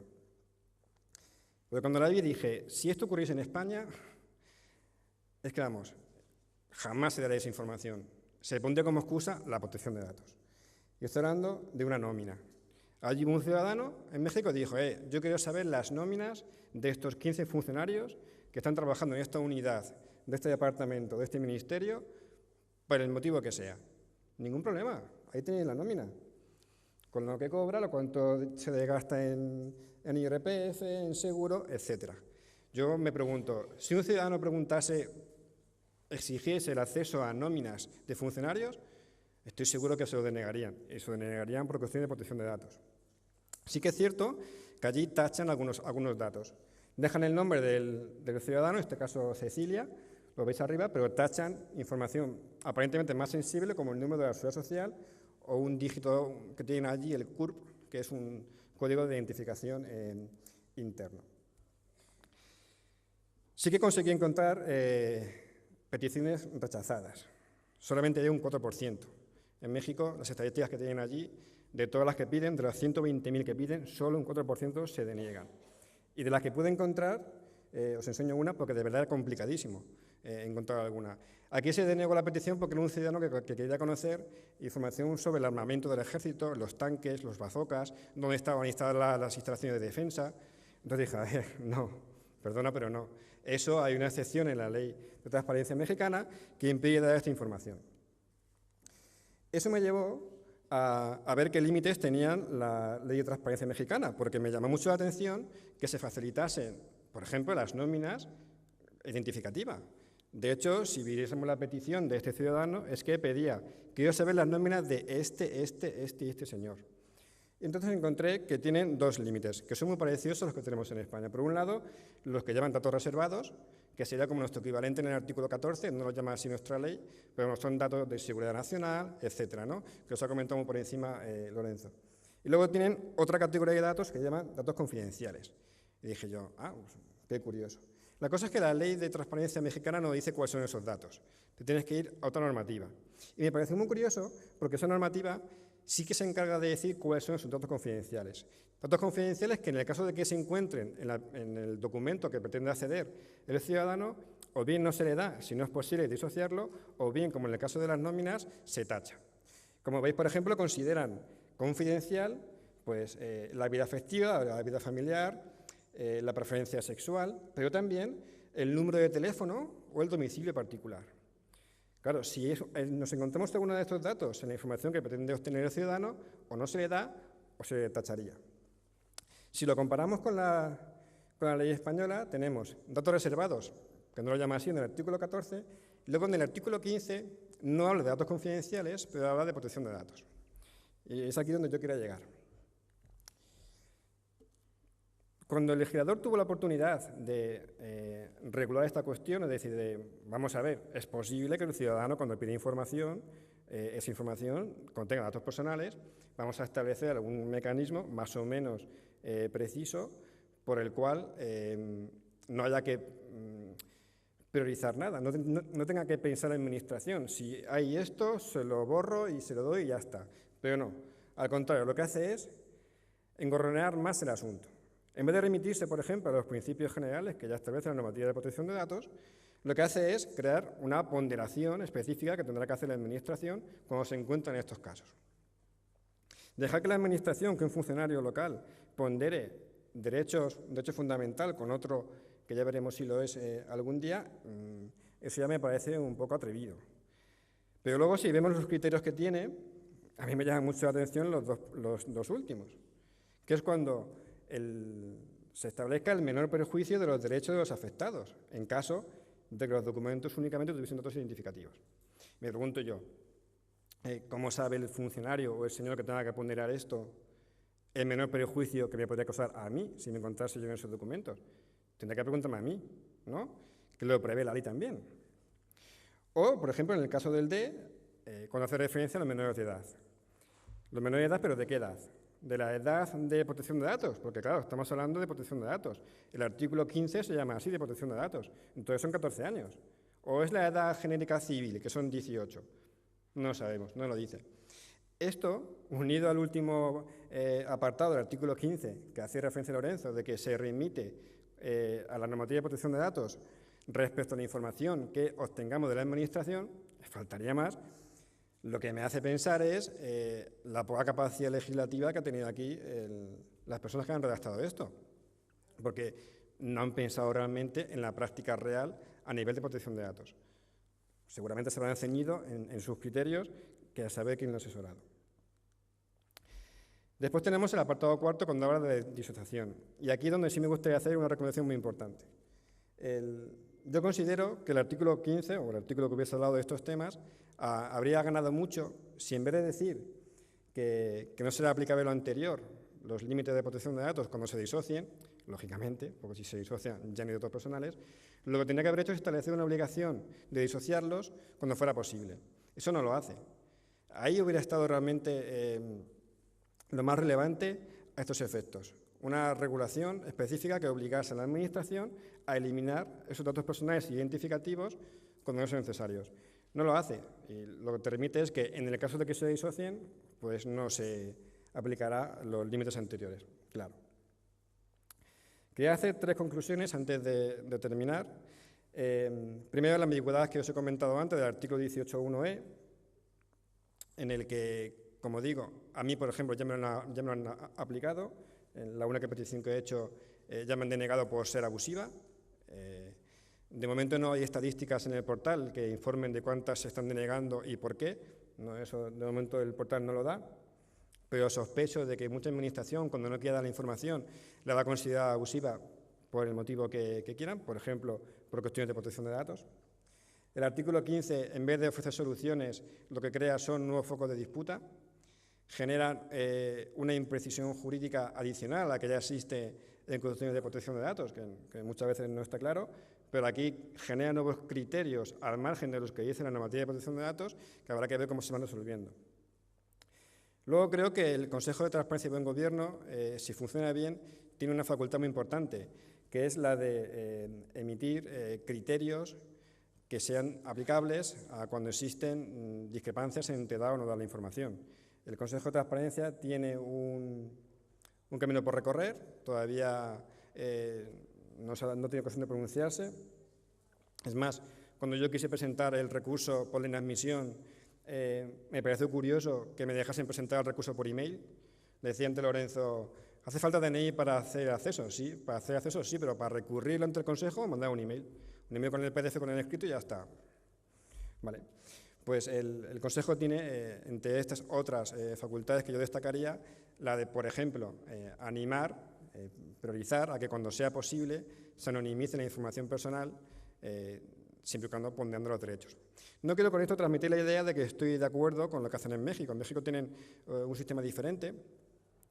Speaker 3: Porque cuando la vi dije, si esto ocurriese en España, es que vamos, jamás se daría esa información. Se pondría como excusa la protección de datos. Y estoy hablando de una nómina. Allí un ciudadano en México dijo, yo quiero saber las nóminas de estos 15 funcionarios que están trabajando en esta unidad, de este departamento, de este ministerio, por el motivo que sea. Ningún problema, ahí tenéis la nómina. Con lo que cobra, lo cuánto se gasta en IRPF, en seguro, etc. Yo me pregunto, si un ciudadano exigiese el acceso a nóminas de funcionarios, estoy seguro que se lo denegarían, y se lo denegarían por cuestión de protección de datos. Sí que es cierto que allí tachan algunos datos. Dejan el nombre del ciudadano, en este caso Cecilia, lo veis arriba, pero tachan información aparentemente más sensible como el número de la seguridad social o un dígito que tienen allí, el CURP, que es un código de identificación interno. Sí que conseguí encontrar peticiones rechazadas, solamente de un 4%. En México, las estadísticas que tienen allí, de todas las que piden, de las 120.000 que piden, solo un 4% se deniegan. Y de las que pude encontrar, os enseño una porque de verdad es complicadísimo encontrar alguna. Aquí se denegó la petición porque era un ciudadano que quería conocer información sobre el armamento del ejército, los tanques, los bazocas, dónde estaban instaladas las instalaciones de defensa. Entonces dije, a ver, no, perdona, pero no. Eso hay una excepción en la ley de transparencia mexicana que impide dar esta información. Eso me llevó a ver qué límites tenían la ley de transparencia mexicana, porque me llamó mucho la atención que se facilitasen, por ejemplo, las nóminas identificativas. De hecho, si viésemos la petición de este ciudadano, es que pedía, quiero saber las nóminas de este señor. Entonces encontré que tienen dos límites, que son muy parecidos a los que tenemos en España. Por un lado, los que llaman datos reservados, que sería como nuestro equivalente en el artículo 14, no lo llama así nuestra ley, pero son datos de seguridad nacional, etcétera, ¿no? Que os ha comentado muy por encima Lorenzo. Y luego tienen otra categoría de datos que llaman datos confidenciales. Y dije yo, pues, qué curioso. La cosa es que la ley de transparencia mexicana no dice cuáles son esos datos. Te tienes que ir a otra normativa. Y me pareció muy curioso porque esa normativa sí que se encarga de decir cuáles son esos datos confidenciales. Datos confidenciales que en el caso de que se encuentren en el documento que pretende acceder el ciudadano, o bien no se le da, si no es posible disociarlo, o bien, como en el caso de las nóminas, se tacha. Como veis, por ejemplo, consideran confidencial pues, la vida afectiva, la vida familiar, la preferencia sexual, pero también el número de teléfono o el domicilio particular. Claro, si nos encontramos alguno de estos datos en la información que pretende obtener el ciudadano, o no se le da o se le tacharía. Si lo comparamos con la ley española, tenemos datos reservados, que no lo llama así en el artículo 14, y luego en el artículo 15 no habla de datos confidenciales, pero habla de protección de datos. Y es aquí donde yo quería llegar. Cuando el legislador tuvo la oportunidad de regular esta cuestión, es decir, vamos a ver, es posible que el ciudadano cuando pide información, esa información contenga datos personales, vamos a establecer algún mecanismo más o menos preciso por el cual no haya que priorizar nada, no tenga que pensar la administración. Si hay esto, se lo borro y se lo doy y ya está. Pero no, al contrario, lo que hace es engorronear más el asunto. En vez de remitirse, por ejemplo, a los principios generales que ya establece la normativa de protección de datos, lo que hace es crear una ponderación específica que tendrá que hacer la Administración cuando se encuentra en estos casos. Dejar que la Administración, que un funcionario local, pondere derecho fundamental con otro, que ya veremos si lo es algún día, eso ya me parece un poco atrevido. Pero luego, si vemos los criterios que tiene, a mí me llaman mucho la atención los dos últimos, que es cuando se establezca el menor perjuicio de los derechos de los afectados, en caso de que los documentos únicamente tuviesen datos identificativos. Me pregunto yo, ¿cómo sabe el funcionario o el señor que tenga que ponderar esto el menor perjuicio que me podría causar a mí si me encontrase yo en esos documentos? Tendría que preguntarme a mí, ¿no? Que lo prevé la ley también. O, por ejemplo, en el caso del D, cuando hace referencia a los menores de edad. Los menores de edad, ¿pero de qué edad? De la edad de protección de datos, porque claro, estamos hablando de protección de datos. El artículo 15 se llama así, de protección de datos, entonces son 14 años. O es la edad genérica civil, que son 18. No sabemos, no lo dice. Esto, unido al último apartado del artículo 15, que hace referencia a Lorenzo, de que se remite a la normativa de protección de datos respecto a la información que obtengamos de la Administración, faltaría más. Lo que me hace pensar es la poca capacidad legislativa que han tenido aquí las personas que han redactado esto, porque no han pensado realmente en la práctica real a nivel de protección de datos. Seguramente se habrán ceñido en sus criterios, que a saber quién lo ha asesorado. Después tenemos el apartado cuarto cuando habla de disociación, y aquí es donde sí me gustaría hacer una recomendación muy importante. Yo considero que el artículo 15, o el artículo que hubiese hablado de estos temas, habría ganado mucho si en vez de decir que no será aplicable lo anterior, los límites de protección de datos cuando se disocien, lógicamente, porque si se disocian ya no hay datos personales, lo que tendría que haber hecho es establecer una obligación de disociarlos cuando fuera posible. Eso no lo hace. Ahí hubiera estado realmente lo más relevante a estos efectos. una regulación específica que obligase a la Administración a eliminar esos datos personales identificativos cuando no son necesarios. No lo hace, y lo que permite es que en el caso de que se disocien, pues no se aplicará los límites anteriores, claro. Quería hacer 3 conclusiones antes de terminar. Primero, la ambigüedad que os he comentado antes del artículo 18.1e, en el que, como digo, a mí, por ejemplo, ya me lo han aplicado. En la única petición que he hecho ya me han denegado por ser abusiva. De momento no hay estadísticas en el portal que informen de cuántas se están denegando y por qué. No, eso de momento el portal no lo da. Pero sospecho de que mucha administración, cuando no quiere dar la información, la va a considerar abusiva por el motivo que quieran, por ejemplo, por cuestiones de protección de datos. El artículo 15, en vez de ofrecer soluciones, lo que crea son nuevos focos de disputa, generan una imprecisión jurídica adicional a la que ya existe en cuestiones de protección de datos, que muchas veces no está claro, pero aquí genera nuevos criterios al margen de los que dice la normativa de protección de datos, que habrá que ver cómo se van resolviendo. Luego creo que el Consejo de Transparencia y Buen Gobierno, si funciona bien, tiene una facultad muy importante, que es la de emitir criterios que sean aplicables a cuando existen discrepancias entre dar o no dar la información. El Consejo de Transparencia tiene un camino por recorrer, todavía no tiene ocasión de pronunciarse. Es más, cuando yo quise presentar el recurso por la inadmisión, me pareció curioso que me dejasen presentar el recurso por email. Le decía ante Lorenzo, ¿hace falta DNI para hacer acceso? Sí, para hacer acceso sí, pero para recurrirlo ante el Consejo, mandar un email. Un email con el PDF, con el escrito y ya está. Vale. Pues el Consejo tiene, entre estas otras facultades que yo destacaría, la de, por ejemplo, animar, priorizar a que cuando sea posible se anonimice la información personal, siempre y cuando ponderando los derechos. No quiero con esto transmitir la idea de que estoy de acuerdo con lo que hacen en México. En México tienen un sistema diferente.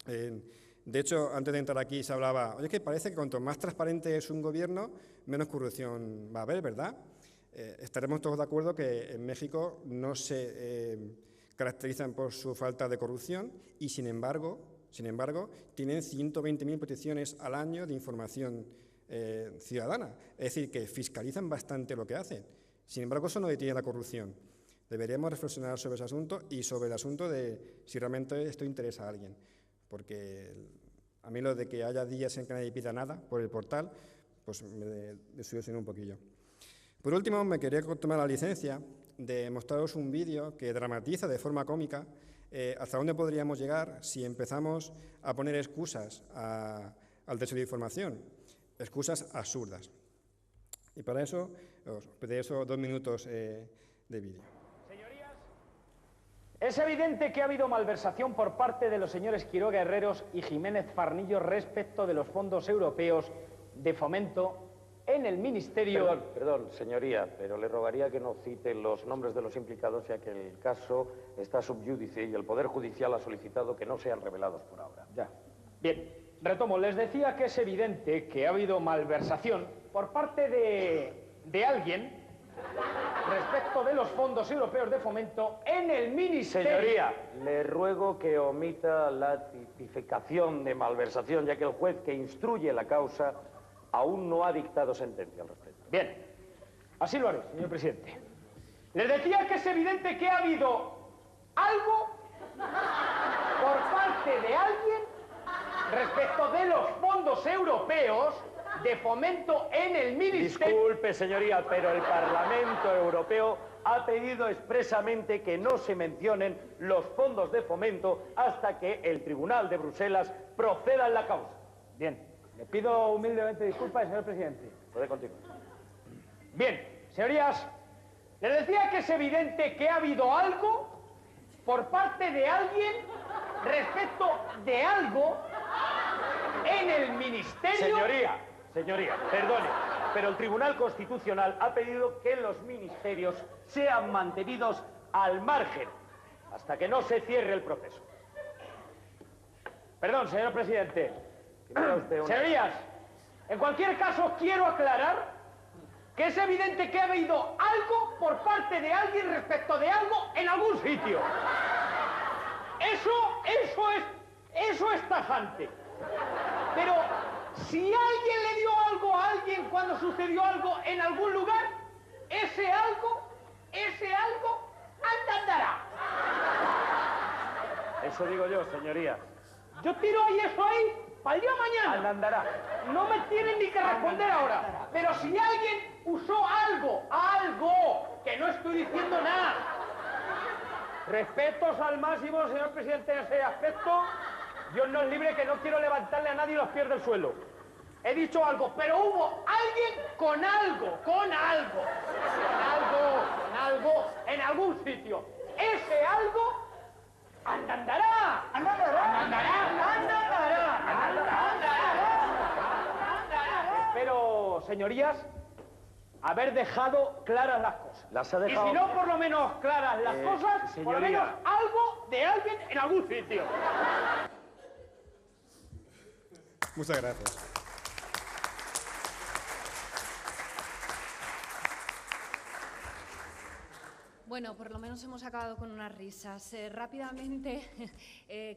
Speaker 3: De hecho, antes de entrar aquí se hablaba, oye, que parece que cuanto más transparente es un gobierno, menos corrupción va a haber, ¿verdad? Estaremos todos de acuerdo que en México no se caracterizan por su falta de corrupción y, sin embargo, tienen 120.000 peticiones al año de información ciudadana. Es decir, que fiscalizan bastante lo que hacen. Sin embargo, eso no detiene la corrupción. Deberíamos reflexionar sobre ese asunto y sobre el asunto de si realmente esto interesa a alguien. Porque a mí lo de que haya días en que nadie pida nada por el portal, pues me desilusionó un poquillo. Por último, me quería tomar la licencia de mostraros un vídeo que dramatiza de forma cómica hasta dónde podríamos llegar si empezamos a poner excusas al derecho de información, excusas absurdas. Y para eso os pediré esos 2 minutos de vídeo.
Speaker 4: Señorías, es evidente que ha habido malversación por parte de los señores Quiroga Herreros y Jiménez Farnillo respecto de los fondos europeos de fomento en el Ministerio...
Speaker 5: Perdón, señoría, pero le rogaría que no cite los nombres de los implicados, ya que el caso está sub judice y el Poder Judicial ha solicitado que no sean revelados por ahora.
Speaker 4: Ya. Bien, retomo. Les decía que es evidente que ha habido malversación por parte de alguien respecto de los fondos europeos de fomento en el Ministerio...
Speaker 5: Señoría, le ruego que omita la tipificación de malversación, ya que el juez que instruye la causa aún no ha dictado sentencia al respecto.
Speaker 4: Bien, así lo haré, señor presidente. Les decía que es evidente que ha habido algo por parte de alguien respecto de los fondos europeos de fomento en el Ministerio...
Speaker 5: Disculpe, señoría, pero el Parlamento Europeo ha pedido expresamente que no se mencionen los fondos de fomento hasta que el Tribunal de Bruselas proceda en la causa.
Speaker 4: Bien. Le pido humildemente disculpas, señor presidente.
Speaker 5: Puede continuar.
Speaker 4: Bien, señorías, les decía que es evidente que ha habido algo por parte de alguien respecto de algo en el Ministerio...
Speaker 5: Señoría, perdone, pero el Tribunal Constitucional ha pedido que los ministerios sean mantenidos al margen hasta que no se cierre el proceso.
Speaker 4: Perdón, señor presidente. Señorías, en cualquier caso quiero aclarar que es evidente que ha habido algo por parte de alguien respecto de algo en algún sitio. Eso es tajante. Pero si alguien le dio algo a alguien cuando sucedió algo en algún lugar, ese algo andará.
Speaker 5: Eso digo yo, señorías.
Speaker 4: Yo tiro ahí eso ahí para el día de mañana.
Speaker 5: Andará.
Speaker 4: No me tienen ni que responder ahora. Pero si alguien usó algo, que no estoy diciendo nada. Respetos al máximo, señor presidente, en ese aspecto. Dios nos libre que no quiero levantarle a nadie los pies del suelo. He dicho algo, pero hubo alguien con algo, en algún sitio. Ese algo andará. Espero, señorías, haber dejado claras las cosas.
Speaker 5: Las ha dejado.
Speaker 4: Y si no, por lo menos claras las cosas, por lo
Speaker 5: señoría.
Speaker 4: menos algo de alguien en algún sitio.
Speaker 3: Muchas gracias.
Speaker 1: Bueno, por lo menos hemos acabado con unas risas. Rápidamente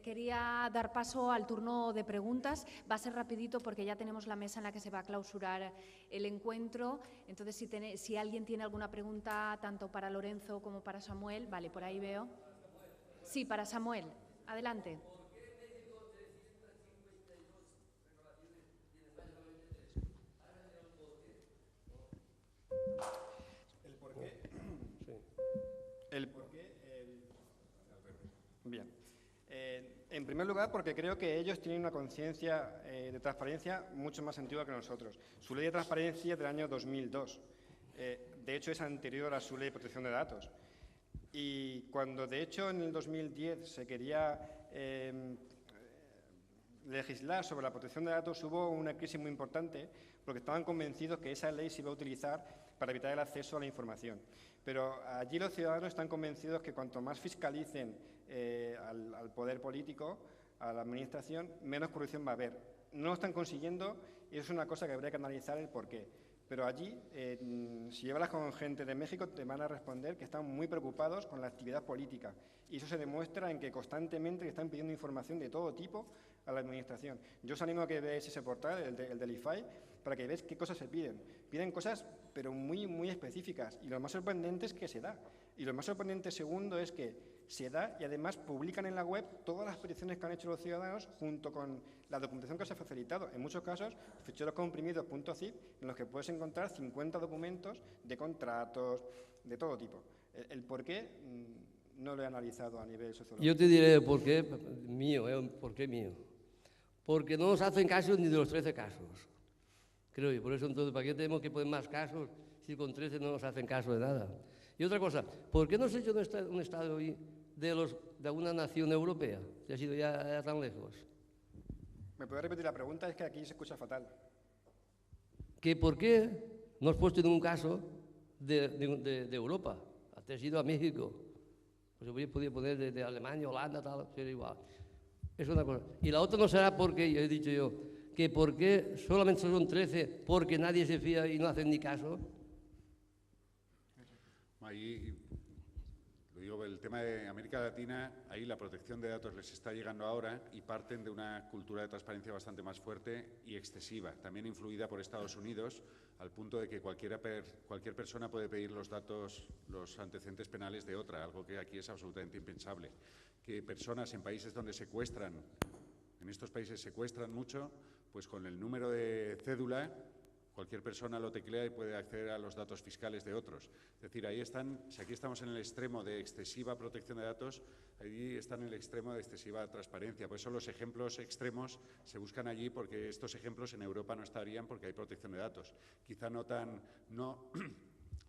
Speaker 1: quería dar paso al turno de preguntas. Va a ser rapidito porque ya tenemos la mesa en la que se va a clausurar el encuentro. Entonces, si alguien tiene alguna pregunta, tanto para Lorenzo como para Samuel. Vale, por ahí veo. Sí, para Samuel. Adelante.
Speaker 3: Bien. En primer lugar, porque creo que ellos tienen una conciencia de transparencia mucho más antigua que nosotros. Su ley de transparencia es del año 2002. De hecho, es anterior a su ley de protección de datos. Y cuando, de hecho, en el 2010 se quería legislar sobre la protección de datos, hubo una crisis muy importante porque estaban convencidos que esa ley se iba a utilizar para evitar el acceso a la información. Pero allí los ciudadanos están convencidos que cuanto más fiscalicen al poder político, a la administración, menos corrupción va a haber. No lo están consiguiendo y es una cosa que habría que analizar el porqué. Pero allí, si hablas con gente de México, te van a responder que están muy preocupados con la actividad política. Y eso se demuestra en que constantemente están pidiendo información de todo tipo a la administración. Yo os animo a que veáis ese portal, el del IFAI, para que veáis qué cosas se piden. Piden cosas, pero muy, muy específicas. Y lo más sorprendente es que se da. Y lo más sorprendente, segundo, es que se da y además publican en la web todas las peticiones que han hecho los ciudadanos junto con la documentación que se ha facilitado. En muchos casos, ficheros comprimidos .zip en los que puedes encontrar 50 documentos de contratos, de todo tipo. El por qué no lo he analizado a nivel sociológico.
Speaker 6: Yo te diré el porqué mío, un porqué mío. Porque no nos hacen caso ni de los 13 casos. Creo yo. Por eso, entonces, ¿para qué tenemos que poner más casos si con 13 no nos hacen caso de nada? Y otra cosa, ¿por qué no se ha hecho un Estado hoy de una nación europea? Si ha sido ya tan lejos.
Speaker 3: ¿Me puede repetir la pregunta? Es que aquí se escucha fatal.
Speaker 6: ¿Que por qué no has puesto ningún caso de Europa? Has ido a México. Pues hubiera podido poner de Alemania, Holanda, tal, sería igual. Es una cosa. Y la otra no será porque, yo he dicho yo, que por qué solamente son 13 porque nadie se fía y no hacen ni caso.
Speaker 2: Ahí, lo digo, el tema de América Latina, ahí la protección de datos les está llegando ahora y parten de una cultura de transparencia bastante más fuerte y excesiva, también influida por Estados Unidos, al punto de que cualquier persona puede pedir los datos, los antecedentes penales de otra, algo que aquí es absolutamente impensable. Que personas en países donde secuestran, en estos países secuestran mucho, pues con el número de cédula, cualquier persona lo teclea y puede acceder a los datos fiscales de otros. Es decir, ahí están, si aquí estamos en el extremo de excesiva protección de datos, ahí están en el extremo de excesiva transparencia. Por eso los ejemplos extremos se buscan allí, porque estos ejemplos en Europa no estarían porque hay protección de datos. Quizá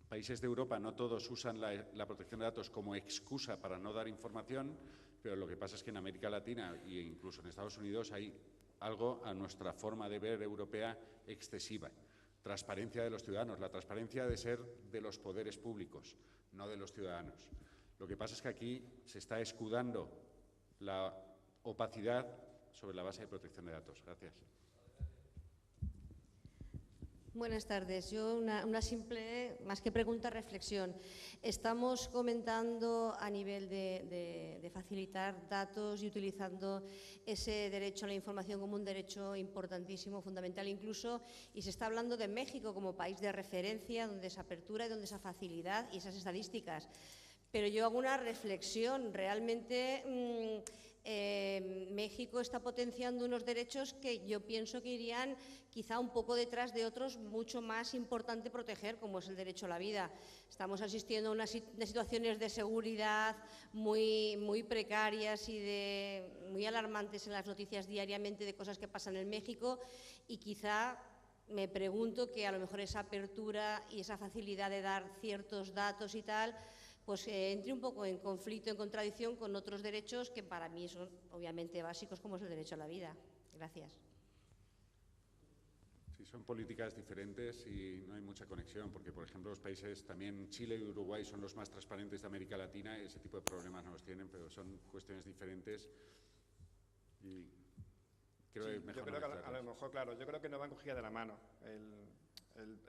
Speaker 2: países de Europa no todos usan la protección de datos como excusa para no dar información, pero lo que pasa es que en América Latina e incluso en Estados Unidos hay algo a nuestra forma de ver europea excesiva. Transparencia de los ciudadanos, la transparencia de ser de los poderes públicos, no de los ciudadanos. Lo que pasa es que aquí se está escudando la opacidad sobre la base de protección de datos. Gracias.
Speaker 7: Buenas tardes. Yo una simple, más que pregunta, reflexión. Estamos comentando a nivel de facilitar datos y utilizando ese derecho a la información como un derecho importantísimo, fundamental incluso, y se está hablando de México como país de referencia, donde esa apertura y donde esa facilidad y esas estadísticas. Pero yo hago una reflexión. Realmente México está potenciando unos derechos que yo pienso que irían quizá un poco detrás de otros mucho más importante proteger, como es el derecho a la vida. Estamos asistiendo a unas situaciones de seguridad muy precarias y muy alarmantes en las noticias diariamente de cosas que pasan en México, y quizá me pregunto que a lo mejor esa apertura y esa facilidad de dar ciertos datos y tal, pues entre un poco en conflicto, en contradicción con otros derechos que para mí son obviamente básicos, como es el derecho a la vida. Gracias.
Speaker 2: Sí, son políticas diferentes y no hay mucha conexión, porque, por ejemplo, los países, también Chile y Uruguay son los más transparentes de América Latina, ese tipo de problemas no los tienen, pero son cuestiones diferentes y creo que mejor.
Speaker 3: Yo creo que a lo mejor, claro, yo creo que no van cogidas de la mano.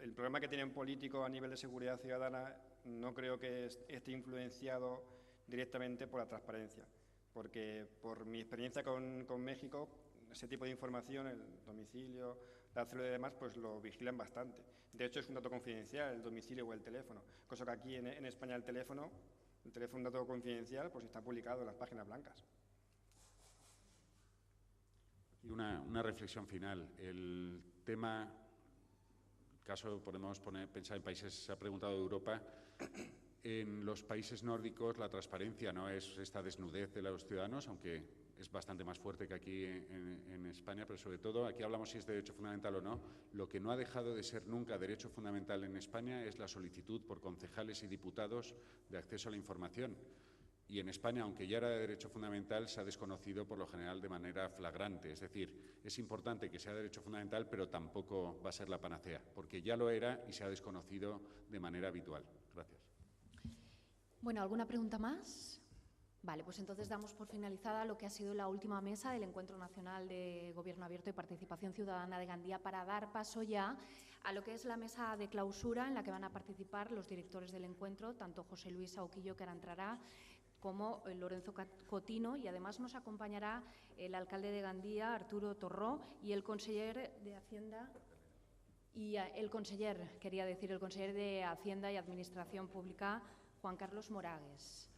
Speaker 3: El problema que tienen políticos a nivel de seguridad ciudadana no creo que esté influenciado directamente por la transparencia, porque por mi experiencia con México, ese tipo de información, el domicilio, la célula y demás, pues lo vigilan bastante. De hecho, es un dato confidencial, el domicilio o el teléfono, cosa que aquí en España el teléfono es un dato confidencial, pues está publicado en las páginas blancas.
Speaker 2: Y una reflexión final. El tema, caso podemos pensar en países, se ha preguntado de Europa, en los países nórdicos la transparencia no es esta desnudez de los ciudadanos, aunque es bastante más fuerte que aquí en España, pero sobre todo aquí hablamos si es derecho fundamental o no. Lo que no ha dejado de ser nunca derecho fundamental en España es la solicitud por concejales y diputados de acceso a la información. Y en España, aunque ya era de derecho fundamental, se ha desconocido por lo general de manera flagrante. Es decir, es importante que sea derecho fundamental, pero tampoco va a ser la panacea, porque ya lo era y se ha desconocido de manera habitual. Gracias.
Speaker 1: Bueno, ¿alguna pregunta más? Vale, pues entonces damos por finalizada lo que ha sido la última mesa del Encuentro Nacional de Gobierno Abierto y Participación Ciudadana de Gandía, para dar paso ya a lo que es la mesa de clausura, en la que van a participar los directores del encuentro, tanto José Luis Sauquillo, que ahora entrará, como Lorenzo Cotino, y además nos acompañará el alcalde de Gandía, Arturo Torró, y el conseller de Hacienda y el conseller de Hacienda y Administración Pública, Juan Carlos Moragues.